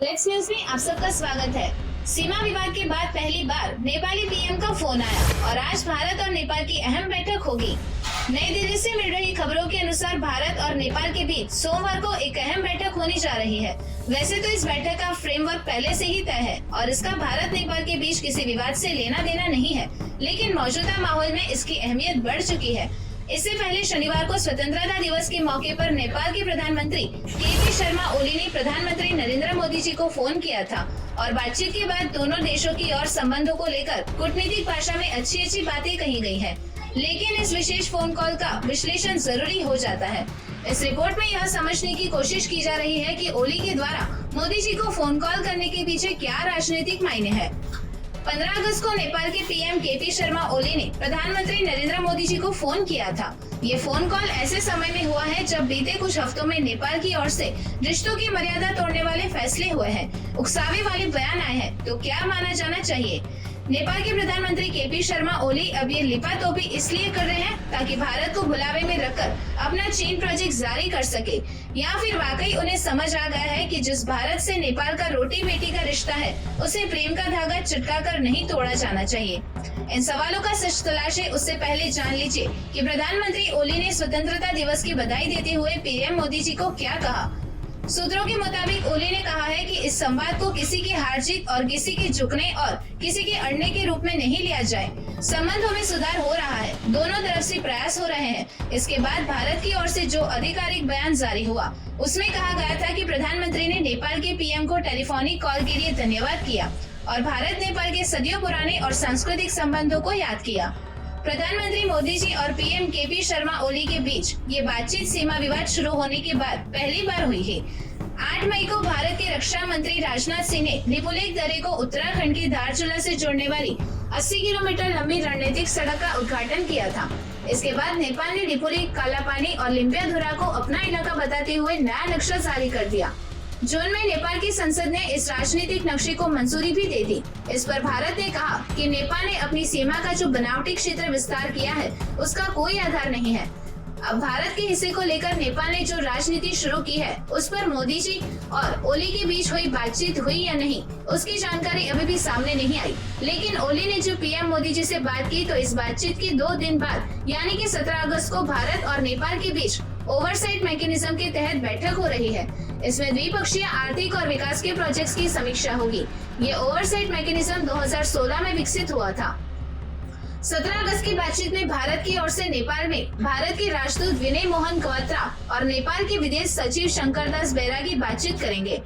Let's news में आप सबका स्वागत है। सीमा विवाद के बाद पहली बार नेपाली पीएम का फोन आया और आज भारत और नेपाल की अहम बैठक होगी। नई दिल्ली से मिल रही खबरों के अनुसार भारत और नेपाल के बीच सोमवार को एक अहम बैठक होने जा रही है। वैसे तो इस बैठक का फ्रेमवर्क पहले से ही तय है और इसका भारत नेपाल के बीच किसी विवाद से लेना देना नहीं है, लेकिन मौजूदा माहौल में इसकी अहमियत बढ़ चुकी है। इससे पहले शनिवार को स्वतंत्रता दिवस के मौके पर नेपाल के प्रधानमंत्री के.पी. शर्मा ओली ने प्रधानमंत्री नरेंद्र मोदी जी को फोन किया था और बातचीत के बाद दोनों देशों की और संबंधों को लेकर कूटनीतिक भाषा में अच्छी बातें कही गई है। लेकिन इस विशेष फोन कॉल का विश्लेषण जरूरी हो जाता है। इस रिपोर्ट में यह समझने की कोशिश की जा रही है कि ओली के द्वारा मोदी जी को फोन कॉल करने के पीछे क्या राजनीतिक मायने है। 15 अगस्त को नेपाल के पीएम के.पी. शर्मा ओली ने प्रधानमंत्री नरेंद्र मोदी जी को फोन किया था। ये फोन कॉल ऐसे समय में हुआ है जब बीते कुछ हफ्तों में नेपाल की ओर से रिश्तों की मर्यादा तोड़ने वाले फैसले हुए हैं, उकसावे वाले बयान आए हैं। तो क्या माना जाना चाहिए? नेपाल के प्रधानमंत्री के.पी. शर्मा ओली अब ये लिपातोपी इसलिए कर रहे हैं ताकि भारत को भुलावे में रखकर अपना चीन प्रोजेक्ट जारी कर सके, या फिर वाकई उन्हें समझ आ गया है कि जिस भारत से नेपाल का रोटी बेटी का रिश्ता है उसे प्रेम का धागा चिपका कर नहीं तोड़ा जाना चाहिए। इन सवालों का सच तलाशे उससे पहले जान लीजिए कि प्रधानमंत्री ओली ने स्वतंत्रता दिवस की बधाई देते हुए पीएम मोदी जी को क्या कहा। सूत्रों के मुताबिक ओली ने कहा है कि इस संवाद को किसी की हार जीत और किसी के झुकने और किसी के अड़ने के रूप में नहीं लिया जाए। संबंधों में सुधार हो रहा है, दोनों तरफ से प्रयास हो रहे हैं। इसके बाद भारत की ओर से जो आधिकारिक बयान जारी हुआ उसमें कहा गया था कि प्रधानमंत्री ने नेपाल के पीएम को टेलीफोनिक कॉल के लिए धन्यवाद किया और भारत नेपाल के सदियों पुराने और सांस्कृतिक संबंधों को याद किया। प्रधानमंत्री मोदी जी और पीएम के.पी. शर्मा ओली के बीच ये बातचीत सीमा विवाद शुरू होने के बाद पहली बार हुई है। 8 मई को भारत के रक्षा मंत्री राजनाथ सिंह ने लिपुलेख दर्रे को उत्तराखंड की धारचूला से जोड़ने वाली 80 किलोमीटर लंबी रणनीतिक सड़क का उद्घाटन किया था। इसके बाद नेपाल ने लिपुलेख, कालापानी और लिम्पियाधुरा को अपना इलाका बताते हुए नया नक्शा जारी कर दिया। जून में नेपाल की संसद ने इस राजनीतिक नक्शे को मंजूरी भी दे दी। इस पर भारत ने कहा कि नेपाल ने अपनी सीमा का जो बनावटी क्षेत्र विस्तार किया है उसका कोई आधार नहीं है। अब भारत के हिस्से को लेकर नेपाल ने जो राजनीति शुरू की है उस पर मोदी जी और ओली के बीच हुई बातचीत हुई या नहीं उसकी जानकारी अभी भी सामने नहीं आई। लेकिन ओली ने जो पीएम मोदी जी से बात की तो इस बातचीत के 2 दिन बाद यानी कि 17 अगस्त को भारत और नेपाल के बीच ओवरसाइट मैकेनिज्म के तहत बैठक हो रही है। इसमें द्विपक्षीय आर्थिक और विकास के प्रोजेक्ट्स की समीक्षा होगी। ये ओवरसाइट मैकेनिज्म 2016 में विकसित हुआ था। 17 अगस्त की बातचीत में भारत की ओर से नेपाल में भारत के राजदूत विनय मोहन क्वात्रा और नेपाल के विदेश सचिव शंकरदास बैरागी बातचीत करेंगे।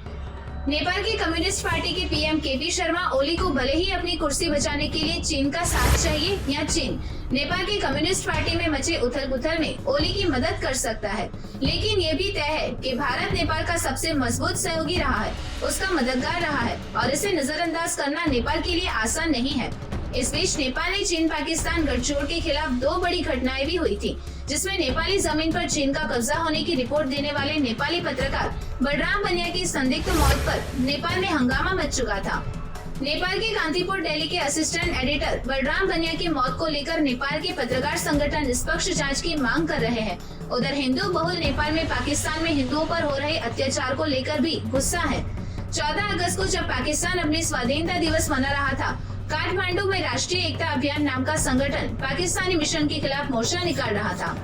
नेपाल की कम्युनिस्ट पार्टी के पीएम के.पी. शर्मा ओली को भले ही अपनी कुर्सी बचाने के लिए चीन का साथ चाहिए या चीन नेपाल की कम्युनिस्ट पार्टी में मचे उथल-पुथल में ओली की मदद कर सकता है, लेकिन ये भी तय है कि भारत नेपाल का सबसे मजबूत सहयोगी रहा है, उसका मददगार रहा है और इसे नजरअंदाज करना नेपाल के लिए आसान नहीं है। इस बीच नेपाल ने चीन पाकिस्तान गठजोड़ के खिलाफ 2 बड़ी घटनाएं भी हुई थी, जिसमें नेपाली जमीन पर चीन का कब्जा होने की रिपोर्ट देने वाले नेपाली पत्रकार बलराम बनिया की संदिग्ध मौत पर नेपाल में हंगामा मच चुका था। नेपाल के कांतिपुर डेली के असिस्टेंट एडिटर बलराम बनिया की मौत को लेकर नेपाल के पत्रकार संगठन निष्पक्ष जांच की मांग कर रहे हैं। उधर हिंदू बहुल नेपाल में पाकिस्तान में हिंदुओं पर हो रहे अत्याचार को लेकर भी गुस्सा है। 14 अगस्त को जब पाकिस्तान अपने स्वाधीनता दिवस मना रहा था, काठमांडू में राष्ट्रीय एकता अभियान नाम का संगठन पाकिस्तानी मिशन के खिलाफ मोर्चा निकाल रहा था।